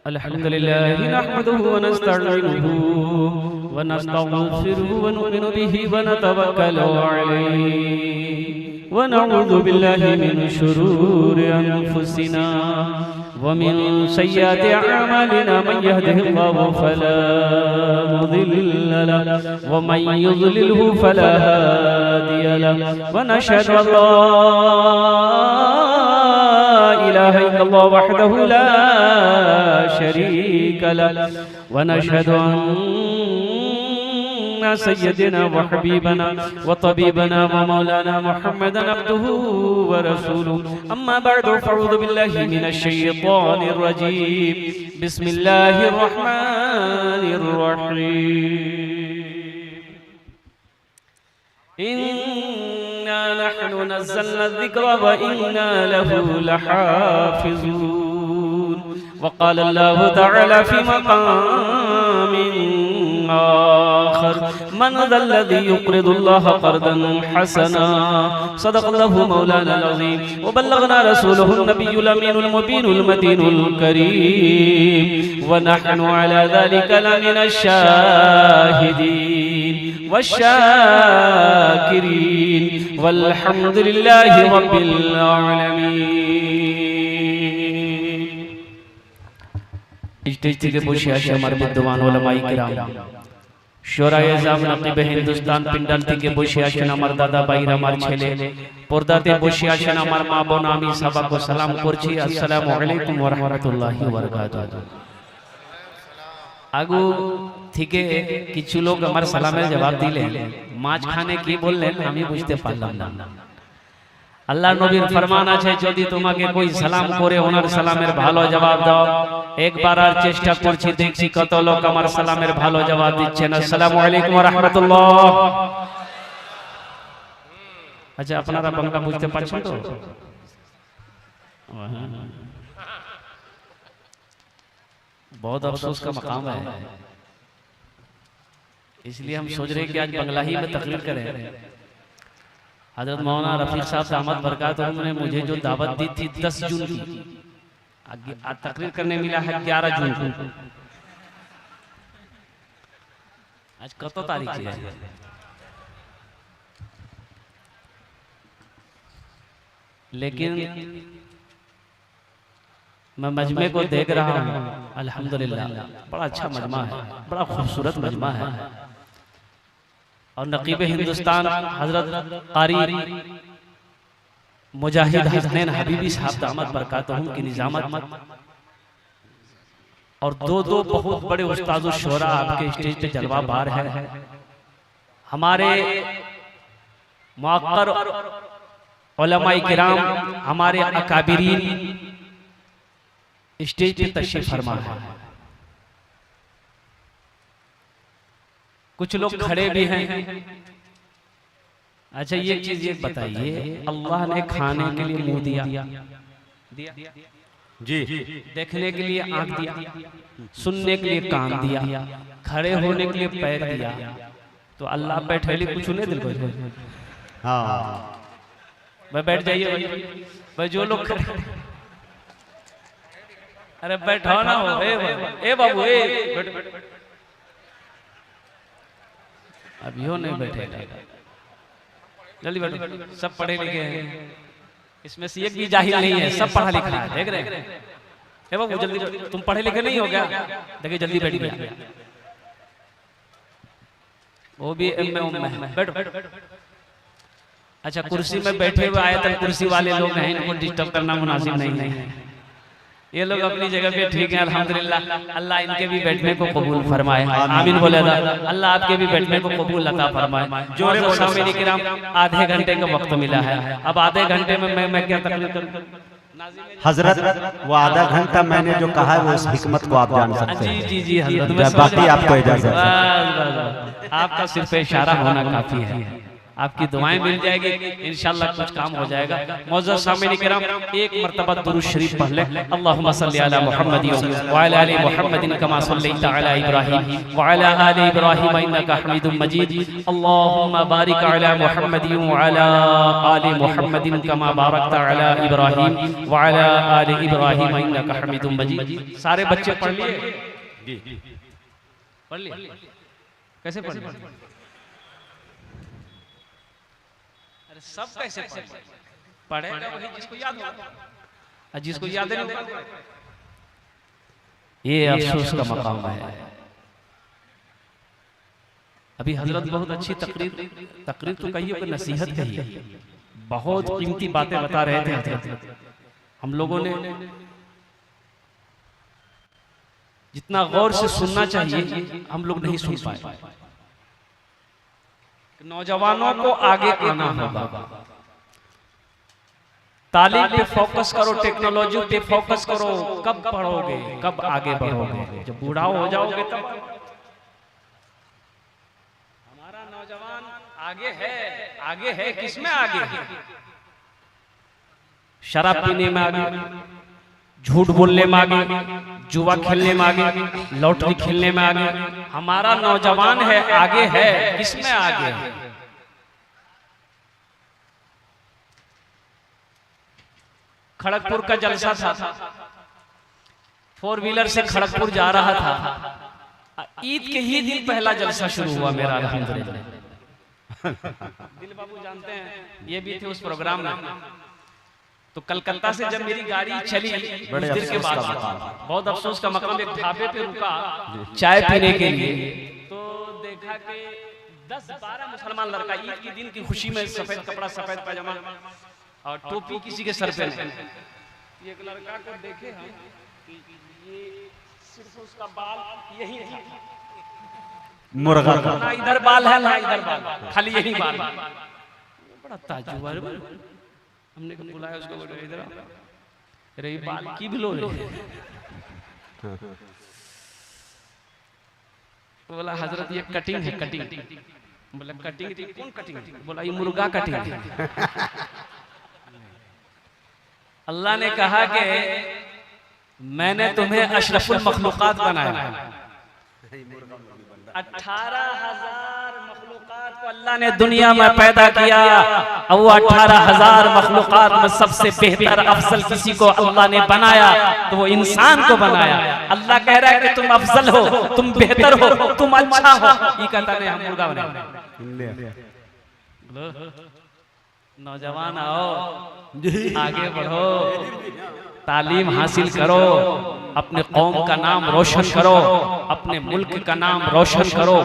अल्हम्दुलिल्लाह नहमदुहु व नस्तईनुहु व नस्तगफिरुहु व नुमिनु बिही व नतवक्कलु अलैहि व नऊज़ु बिल्लाहि मिन शुरूरि अनफुसिना व मिन सय्यिआति अअमालिना मन यहदिहिल्लाहु फला मुदिल्ल लहु व मन युज़लिल्हु फला हादिय लहु व नशहदु अल्ला इलाहा इल्लल्लाह वहदहु ला शरीक लहु व नशहदु अन्ना सय्यदना व हबीबना व तबीबना व मौलाना मुहम्मदन अब्दुहु व रसूलुहु अम्मा बअदु फअऊज़ु बिल्लाहि मिनश शैतानिर रजीम बिस्मिल्लाहिर रहमानिर रहीम नहनु नज़्ज़लना ज़िक्रा व इन्ना लहु लहाफ़िज़ून वक़ाल अल्लाहु तआला फ़ी मक़ामिन आख़र मन ज़ल्लज़ी युक़रिदुल्लाह क़र्ज़न हसना सदक़ल्लाहु मौलाना अज़ीम व बल्लगना रसूलुहुन नबियुल अमीनुल मुबीनुल मतीनुल करीम व नहनु अला ज़ालिका लमिनश शाहिदीन वश्शाकिरीन वल्हम्दुलिल्लाहि रब्बिल आलमीन। स्टेज থেকে বসে আছে আমার বিদ্বান উলামায়ে কিরাম, শোরায়ে জাম নকিবে হিন্দুস্তান পিন্ডাল থেকে বসে আছেন আমার দাদা ভাইরা, আমার ছেলে পর্দাতে বসে আছেন আমার মা বোন, আমি সবাইকে সালাম করছি, আসসালামু আলাইকুম ওয়া রাহমাতুল্লাহি ওয়া বারাকাতুহু। আগু থেকে কিছু লোক আমার সালামের জবাব দিলেন, মাঝখানে কি বললেন আমি বুঝতে পারলাম না। আল্লাহ নবীর ফরমান আছে, যদি তোমাকে কোই সালাম করে ওনার সালামের ভালো জবাব দাও। একবার আর চেষ্টা করছি, দেখছি কত লোক আমার সালামের ভালো জবাব দিচ্ছেন। আসসালামু আলাইকুম ওয়া রাহমাতুল্লাহ। আচ্ছা, আপনারা বাংলা বুঝতে পারছেন তো? बहुत अफसोस का मकाम है, इसलिए हम सोच रहे हैं कि आज बंगला ही में तकरीर करें। हजरत मौलाना रफीक साहब दामद बरकातहू ने मुझे जो दावत दी थी 10 जून की, आज तकरीर करने मिला है 11 जून को। आज कत तारीख है? लेकिन मैं मजमे को देख रहा हूँ, अल्हम्दुलिल्लाह बड़ा अच्छा मजमा है, बड़ा खूबसूरत मजमा है। और नकीब हिंदुस्तान हजरत कारी मुजाहिद हसनैन हबीबी साहब दामद बरकातहू की निजामत और दो बहुत बड़े उस्ताद शोरा आपके स्टेज पे जलवा बार है। हमारे मुअक्कर उलमाए किराम, हमारे अकाबिरीन स्टेज पे तशरीफ फरमा है। कुछ लोग खड़े भी हैं। अच्छा, ये चीज ये बताइए, अल्लाह ने खाने के लिए मुंह दिया जी, देखने के लिए आंख दिया, सुनने के लिए कान दिया, खड़े होने के लिए पैर दिया, तो अल्लाह बैठे कुछ नहीं दिल को। हाँ भाई बैठ जाइए भाई, जो लोग अरे बैठो ना हो, ए बाबू ए अभी हो नहीं बैठे, जल्दी बैठो। सब पढ़े लिखे हैं, इसमें से एक भी जाहिल नहीं है, सब पढ़ा लिखा है, देख रहे हैं। ए बाबू जल्दी, तुम पढ़े लिखे नहीं हो क्या? देखिए जल्दी बैठ गया, वो भी एम में बैठो। अच्छा, कुर्सी में बैठे हुए आयतल कुर्सी वाले लोग हैं, इनको डिस्टर्ब करना मुनासिब नहीं है। ये लोग अपनी जगह पे ठीक है, अल्हम्दुलिल्लाह। अल्लाह इनके भी बैठने को कबूल फरमाए, आमीन बोले। अल्लाह आपके भी बैठने को कबूल अता फरमाए। जोरे सामने किराम, आधे घंटे का वक्त मिला है, अब आधे घंटे में मैं क्या तकलीफ करूं? हजरत वो आधा घंटा मैंने जो कहा है वो इस हिकमत को आप जान सकते हैं। जी जी हजरत, बाकी आपको इजाजत है। आपका सिर्फ इशारा होना काफी है, आपकी दुआएं मिल जाएगी इंशाअल्लाह, कुछ काम हो जाएगा। मौजूद सामने किराम एक मर्तबा दुरूद शरीफ पढ़ ले। अल्लाहुम्मा सल्ली अला मुहम्मद व अला आलि मुहम्मद कमा सल्लैता अला इब्राहीम व अला आलि इब्राहीम इन्नका हमीदुम मजीद। अल्लाहुम्मा बारिक अला मुहम्मद व अला आलि मुहम्मद कमा बारकता अला इब्राहीम व अला आलि इब्राहीम इन्नका हमीदुम मजीद। सारे बच्चे पढ़ लिए? पढ़ लिए? कैसे पढ़ लिए? सब कैसे पढ़ेगा? वही जिसको याद हो, जिसको याद नहीं ये अफसोस का मकाम है। अभी हजरत बहुत अच्छी तकरीर तो कहिए कि नसीहत कहिए, बहुत कीमती बातें बता रहे थे हजरत। हम लोगों ने जितना गौर से सुनना चाहिए हम लोग नहीं सुन पाए। नौजवानों को आगे आना होगा, तालीम पे फोकस करो, टेक्नोलॉजी पे फोकस करो। कब पढ़ोगे, कब आगे बढ़ोगे? जब बूढ़ा हो जाओगे तब। हमारा नौजवान आगे है किसमें आगे है? शराब पीने में आगे, झूठ बोलने में आगे, जुआ खेलने में आगे, लॉटरी खेलने में आगे। हमारा नौजवान आगे है किसमें आगे है? खड़गपुर का जलसा था, 4 व्हीलर से खड़गपुर जा रहा था। ईद के ही दिन पहला जलसा शुरू हुआ मेरा, अल्हम्दुलिल्लाह। दिल बाबू जानते हैं, ये भी थे उस प्रोग्राम में। तो कलकत्ता से जब मेरी गाड़ी चली कुछ देर के बाद, बहुत अफसोस का मकाम, एक ढाबे पे रुका चाय पीने के लिए। तो देखा कि 10-12 मुसलमान लड़का ईद के दिन की खुशी में सफेद कपड़ा, सफेद पैजामा और टोपी किसी के सर पे। एक लड़का को देखे हम, ये सिर्फ उसका बाल यही था, मुर्गा ना इधर बाल है ना इधर बाल, खाली यही बाल। बड़ा ताज्जुब है। हमने बुलाया उसको, इधर अरे ये बाल की भी लो रे। बोला हजरत ये कटिंग है, कटिंग। बोला कटिंग? कौन कटिंग? बोला ये मुर्गा कटिंग है। अल्लाह ने कहा कि मैंने तुम्हें अशरफुल मखलूकात बनाया। 18,000 मखलूकात को अल्लाह ने दुनिया में पैदा किया, और वो 18,000 मखलूकात में सबसे बेहतर अफजल किसी को अल्लाह ने बनाया तो वो इंसान को बनाया। अल्लाह कह रहा है कि तुम अफजल हो, तुम बेहतर हो, तुम अच्छा हो। ये कहता नहीं हम मुर्गा बनाए। नौजवान आओ, आगे बढ़ो, तालीम हासिल करो, अपने कौम का नाम रोशन करो, अपने मुल्क का नाम रोशन करो।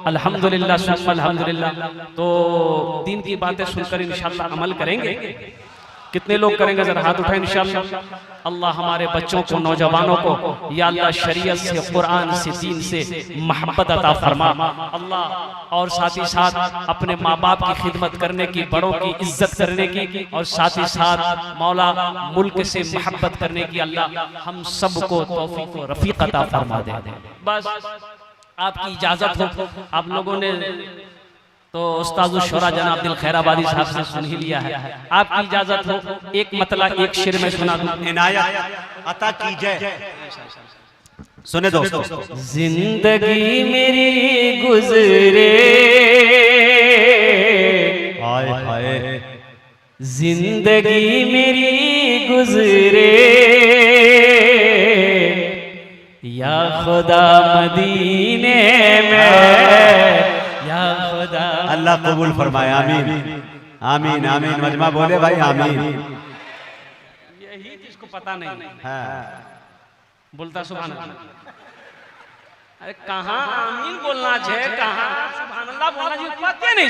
अल्हम्दुलिल्लाह सुम्मा अल्हम्दुलिल्लाह। तो दीन की बातें सुनकर इंशाअल्लाह अमल करेंगे। कितने लोग करेंगे जरा हाथ उठाएं इंशाअल्लाह। अल्लाह हमारे बच्चों को, नौजवानों को या अल्लाह शरीयत से, कुरान से, दीन से मोहब्बत अता फरमा अल्लाह। और साथ ही साथ अपने माँ बाप की खिदमत करने की, बड़ों की इज्जत करने की, और साथ ही साथ मौला मुल्क से मोहब्बत करने की अल्लाह हम सबको तौफीक व रफीक अता फरमा दे। बस आपकी इजाजत हो, आप लोगों ने तो उस्ताद शुरा जनाब दिल खैराबादी साहब से सुन ही लिया है। आपकी इजाजत हो, एक मतला एक शेर में सुना दूं। इनायत अता कीजिए, सुने दोस्तों। जिंदगी मेरी गुजरे, हाय हाय, जिंदगी मेरी गुजरे, या खुदा मदीने में, या खुदा। अल्लाह कबूल फरमाए, आमीन आमीन आमीन। मजमा बोले भाई आमीन। यही जिसको पता नहीं बोलता सुभान अल्लाह। अरे कहाँ आमीन बोलना है, कहाँ सुभान अल्लाह बोलना जी, पता नहीं।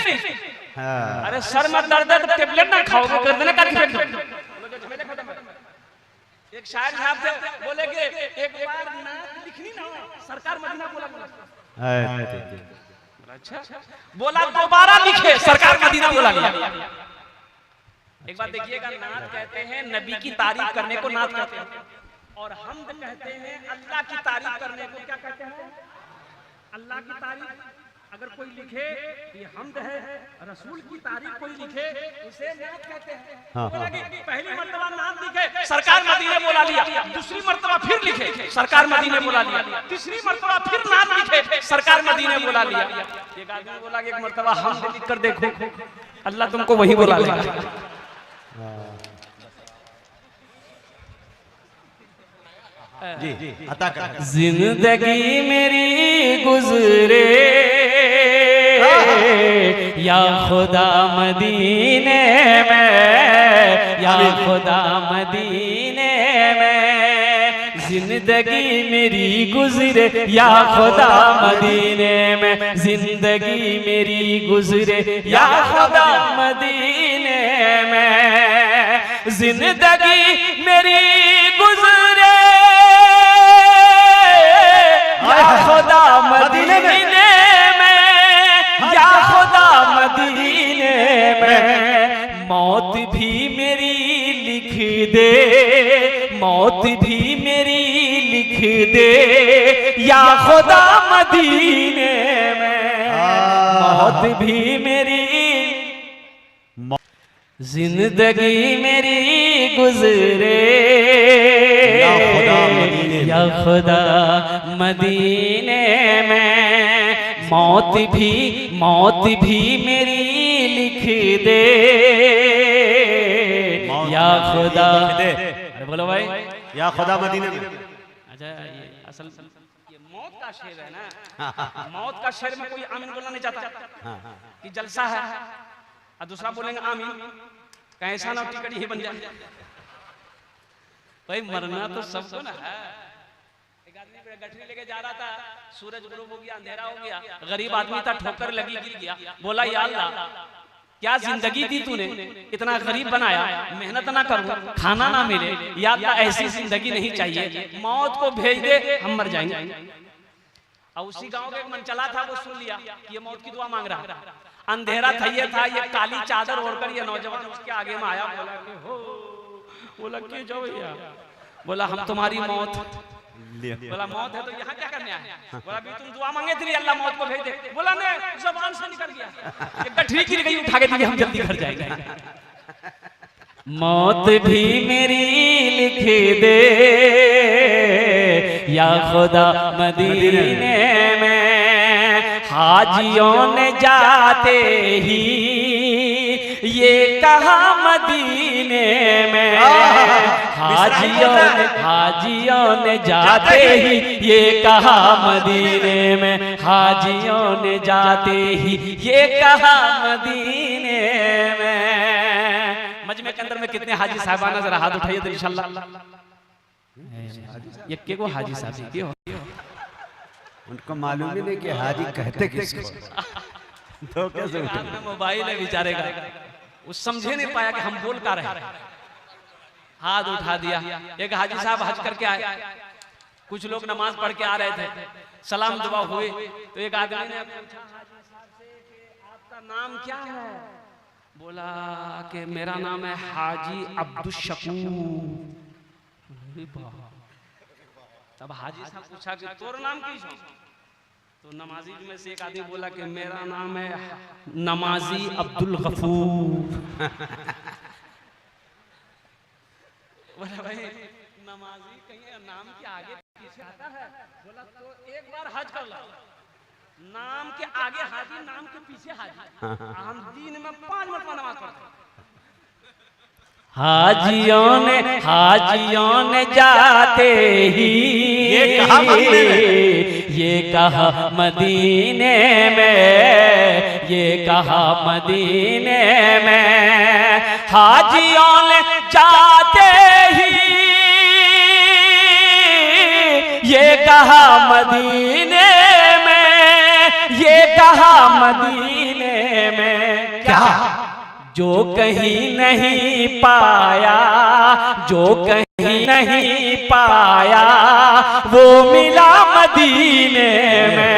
अरे सर में दर्द टेबलेट ना खाओगे, गर्दन का एक शायर साहब थे, बोले कि एक बार नात लिखनी ना सरकार मदीना बोला। अच्छा बोला दोबारा लिखे, सरकार मदीना बोला लिया। एक बात देखिएगा, नात कहते हैं नबी की तारीफ करने को नात कहते हैं, और हमद कहते हैं अल्लाह की तारीफ करने को क्या कहते हैं? अल्लाह की तारीफ अगर कोई लिखे ये हमद है, रसूल की तारीफ कोई लिखे उसे नात कहते हैं। बोला कि पहली मर्तबा नात लिखे सरकार मदीने बोला लिया, दूसरी मर्तबा फिर लिखे सरकार मदीने बोला लिया, तीसरी मर्तबा फिर नात लिखे सरकार मदीने बोला लिया। एक आदमी बोला कि एक मर्तबा हमद लिख कर देखो, अल्लाह तुमको वही बोला लेगा। जी अता कर। जिंदगी मेरी गुजरे या खुदा मदीने में, या खुदा मदीने में, जिंदगी मेरी गुजरे या खुदा मदीने में, जिंदगी मेरी गुजरे या खुदा मदीने में, जिंदगी मेरी गुजरे या खुदा मदीने में, या खुदा मदीने में, मौत भी मेरी लिख दे, मौत भी मेरी लिख दे या खुदा मदीने में, मौत भी मेरी, जिंदगी मेरी गुजरे या खुदा मदीने में, मौत भी मेरी लिख दे या खुदा। अरे बोलो भाई, या खुदा मदीने में। अच्छा ये असल ये मौत का शेर है ना, मौत का शेर में कोई आमीन बोलना नहीं चाहता कि जलसा है, और दूसरा बोलेंगे आमीन, कैसा ना टिकट ही बन जाए। भाई मरना तो सबको ना है। एक आदमी गठरी लेके जा रहा था, सूरज गुरूब हो गया, अंधेरा हो गया, गरीब आदमी था, ठोकर लगी, गिर गया। बोला या अल्लाह क्या जिंदगी दी तूने, इतना गरीब बनाया, मेहनत ना करूं, खाना ना मिले, या अल्लाह ऐसी जिंदगी नहीं चाहिए, मौत को भेज दे, हम मर जाएंगे। और उसी गांव के एक मनचला था, वो सुन लिया कि ये मौत की दुआ मांग रहा। अंधेरा था, ये काली चादर ओढ़कर ये नौजवान उसके आगे में आया, बोला कि हो, बोला क्यों जाओ भैया, बोला हम तुम्हारी मौत, बोला मौत है तो यहाँ क्या करने आए, बोला भी तुम दुआ मांगे थे अल्लाह मौत को भेज दे, बोला ने ज़बान से निकल गया, ये गठरी गिर गई, उठा के दिए, हम जल्दी घर जाएंगे। मौत भी मेरी लिख दे या खुदा मदीने में, हाजियों ने जाते ही ये कहा मदीने में, हाजियों ने जाते ही ये कहा मदीने में, हाजियों ने जाते ही ये कहा मदीने में। मजमे के अंदर में कितने हाजी साहबाना, जरा हाथ उठाइए तो इंशाल्लाह ये के को हाजी साहब क्यों, उनको मालूम ही नहीं कि हाजी कहते किसको। तो कैसे मोबाइल है बेचारे का, वो समझे नहीं पाया कि हम बोल का रहे, हाथ उठा दिया। एक हाजी साहब हज करके आए, कुछ लोग नमाज पढ़ के आ रहे थे, सलाम दुआ हुए, तो एक आदमी ने पूछा हाजी साहब से कि आपका नाम क्या है, बोला कि मेरा नाम है हाजी अब्दुल शकूर। तब हाजी साहब पूछा कि तोर नाम की, तो नमाजी में से एक आदमी बोला कि मेरा नाम है नमाजी अब्दुल गफूर। बोला भाई नमाजी कहीं नाम के आगे पीछे आता है, बोला तो एक बार हज कर लो, नाम के आगे हाजी, नाम के पीछे हाजी, हम दिन में 5 मरतबा नमाज पढ़ते हैं। हाजियों ने जाते ही ये कहा मदीने में, ये कहा मदीने में, हाजियों ने जाते ही ये कहा मदीने में, ये कहा मदीने में, क्या जो कहीं नहीं पाया, जो कहीं नहीं पाया वो मिला मदीने में,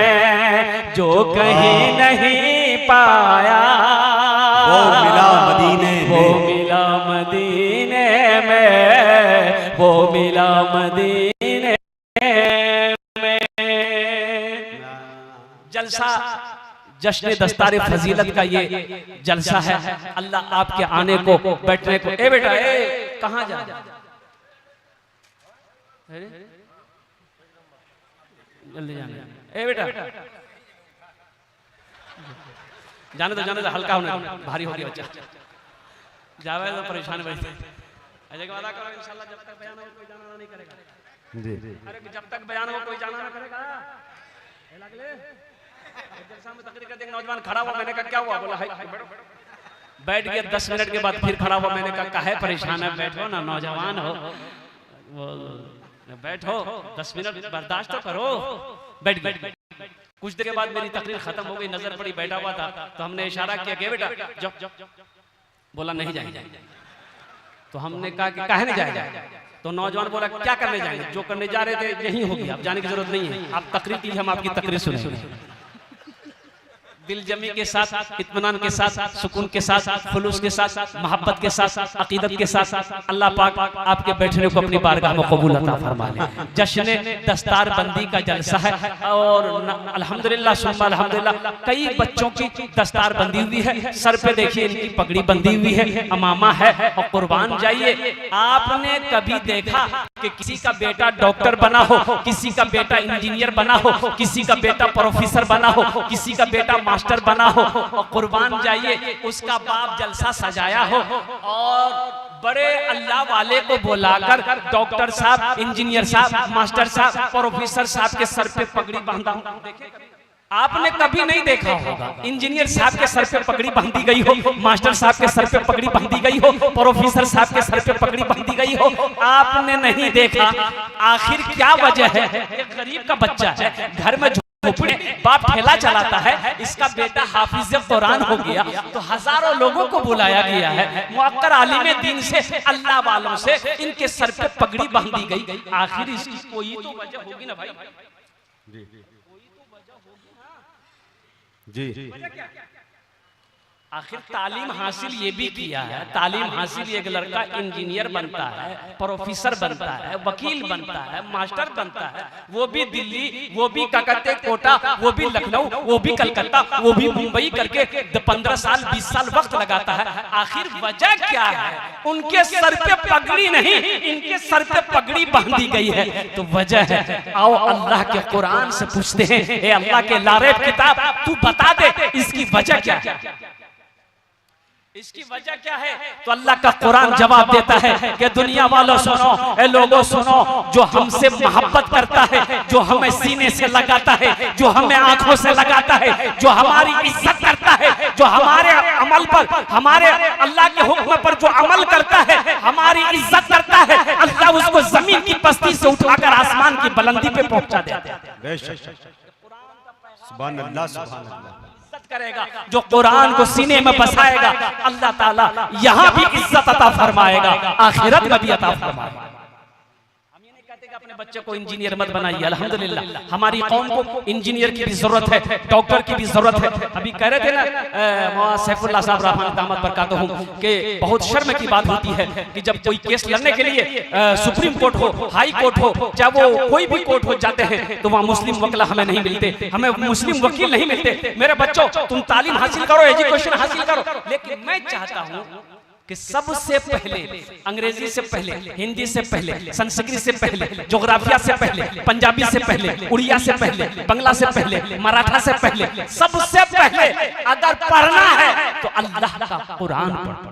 जो कहीं नहीं पाया वो मिला मदीने वो में, मिला मदीने में, वो मिला मदीने में। जलसा जश्न दस्तार फजीलत का ये जलसा है। अल्लाह आपके आने को, बैठने को। ए बेटा, ए कहां जा, जल्दी जाने। ए बेटा, जाने दो, हल्का होने दो, भारी हो गया बच्चा। जावे तो परेशान बैठे। अजय का वादा करो इंशाल्लाह जब तक बयान हो कोई जाना नहीं करेगा। जी अरे जब तक बयान हो कोई जाना ना करेगा। लगले जलसा में तकरीर कर देंगे, नौजवान खड़ा हुआ, मैंने कहा क्या हुआ? बोला हाय बैठ गया। 10 मिनट के बाद फिर खड़ा हुआ, मैंने कहा काहे परेशान है, बैठो ना, नौजवान हो, वो बैठो, 10 मिनट बर्दाश्त तो करो। बैठ गए। कुछ देर के बाद मेरी तकरीर खत्म हो गई, नजर पड़ी, बैठा हुआ था, तो हमने इशारा किया कि बेटा जाओ। बोला नहीं जाएंगे। तो हमने कहा कि काहे नहीं जाएंगे? तो नौजवान बोला क्या करने जाएंगे? जो करने जा रहे थे यही होगी, अब जाने की जरूरत नहीं है, आप तकरीर कीजिए, हम आपकी तकरीर सुनेंगे। दिल जमी के साथ, इत्मीनान के साथ, सुकून के साथ, खुलूस के साथ, मोहब्बत के साथ, अकीदत के साथ अल्लाह पाक आपके बैठने को अपनी बारगाह में कबूल अता फरमा ले। जश्न दस्तार बंदी का जलसा है और अल्हम्दुलिल्लाह सुम्मा अल्हम्दुलिल्लाह कई बच्चों की दस्तार बंदी हुई है। सर पे देखिए इनकी पगड़ी बंदी हुई है, अमामा है। और कुर्बान जाइए, आपने कभी देखा कि किसी का बेटा डॉक्टर बना हो, किसी का बेटा इंजीनियर बना हो, किसी का बेटा प्रोफेसर बना हो, किसी का बेटा मास्टर बना हो? और कुर्बान जाइए उसका बाप जलसा सजाया हो और बड़े अल्लाह वाले को बुलाकर डॉक्टर साहब, इंजीनियर साहब, मास्टर साहब, प्रोफेसर साहब के सर पे पगड़ी बांधा हो। आपने कभी नहीं देखा होगा इंजीनियर साहब के सर पे पगड़ी बांधी गई हो, मास्टर साहब के सर पे पगड़ी बांधी गई हो, प्रोफेसर साहब के सर पे पगड़ी बांधी गई हो, आपने नहीं देखा। आखिर क्या वजह है? एक गरीब का बच्चा है, घर में बाप ठेला चलाता है, इसका बेटा हाफिज कुरान हो गया, तो हजारों लोगों को बुलाया गया है, मुअक्कर आलिम दीन से, अल्लाह वालों से इनके सर पे पगड़ी बांधी गई। आखिर इसकी कोई तो वजह होगी ना भाई? जी आखिर तालीम हासिल ये भी किया है, तालीम हासिल एक लड़का इंजीनियर बनता है, प्रोफेसर बनता है, वकील बनता है, मास्टर बनता है, वो भी दिल्ली, वो भी कलकत्ते, कोटा, वो भी लखनऊ, वो भी कलकत्ता, वो भी मुंबई करके 15 साल 20 साल वक्त लगाता है। आखिर वजह क्या है? उनके सर पे पगड़ी नहीं, इनके सर पे पगड़ी बांधी गई है, तो वजह है। आओ अल्लाह के कुरान से पूछते हैं, ए अल्लाह के लारेब किताब, तू बता दे इसकी वजह क्या है? इसकी वजह क्या है? तो अल्लाह का कुरान जवाब देता है कि दुनिया वालों सुनो, ए लोगों सुनो, जो हमसे मोहब्बत करता है, जो हमें सीने से लगाता है, जो हमें आंखों से लगाता है, जो हमारी इज्जत करता है, जो हमारे अमल पर, हमारे अल्लाह के हुक्म पर जो अमल करता है, हमारी इज्जत करता है, अल्लाह उसको जमीन की पस्ती से उठाकर आसमान की बुलंदी पे पहुंचा देता है। सुभान अल्लाह, सुभान अल्लाह। करेगा जो कुरान को सीने में बसाएगा, अल्लाह ताला यहाँ भी इज्जत अता फरमाएगा, आखिरत में भी अता फरमाएगा। हम ये नहीं कहते कि अपने बच्चे को इंजीनियर मत बनाइए, अल्हम्दुलिल्लाह हमारी कौम को इंजीनियर की भी जरूरत है, डॉक्टर की भी जरूरत है। अभी कह रहे थे ना मौलाना सैफुल्लाह साहब रहमान दामत बरकातहू कि बहुत शर्म की बात होती है कि जब कोई केस लड़ने के लिए सुप्रीम कोर्ट हो, हाई कोर्ट हो, चाहे वो कोई भी कोर्ट हो जाते हैं, तो वहाँ मुस्लिम वकील हमें नहीं मिलते, हमें मुस्लिम वकील नहीं मिलते। मेरे बच्चों तुम तालीम हासिल करो, एजुकेशन हासिल करो, लेकिन मैं चाहता हूँ कि सबसे पहले अंग्रेजी से पहले, हिंदी से पहले, संस्कृत से पहले, ज्योग्राफिया से पहले, पंजाबी से पहले, उड़िया से पहले, बंगला से पहले, मराठा से पहले, सबसे पहले अगर पढ़ना है तो अल्लाह का कुरान पढ़ो।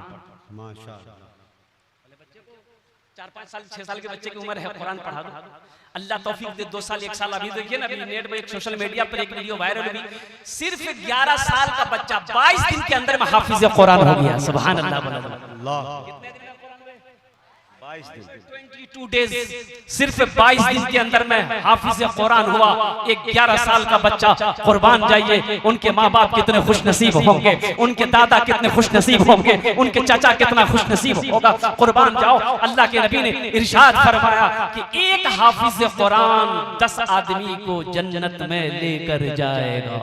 माशाअल्लाह। 4-5 साल 6 साल के बच्चे की उम्र है, कुरान पढ़ा दो, अल्लाह तौफीक दे। 2 साल 1 साल, अभी देखिए ना, अभी नेट में एक सोशल मीडिया पर एक वीडियो वायरल हुई, सिर्फ 11 साल का बच्चा 22 दिन के अंदर में हाफिज कुरान हो गया। सुभान अल्लाह। कितने दिन में कुरान हुए? 22 दिन, 22 डेज, सिर्फ 22 दिन के अंदर में हाफिज कुरान हुआ एक 11 साल का बच्चा। कुर्बान जाइए, उनके माँ बाप कितने खुश नसीब होंगे, उनके दादा कितने खुश नसीब होंगे, उनके चाचा कितना खुश नसीब होगा। कुर्बान जाओ, अल्लाह के नबी ने इरशाद फरमाया कि एक हाफिज कुरान 10 आदमी को जन्नत में लेकर जाएगा।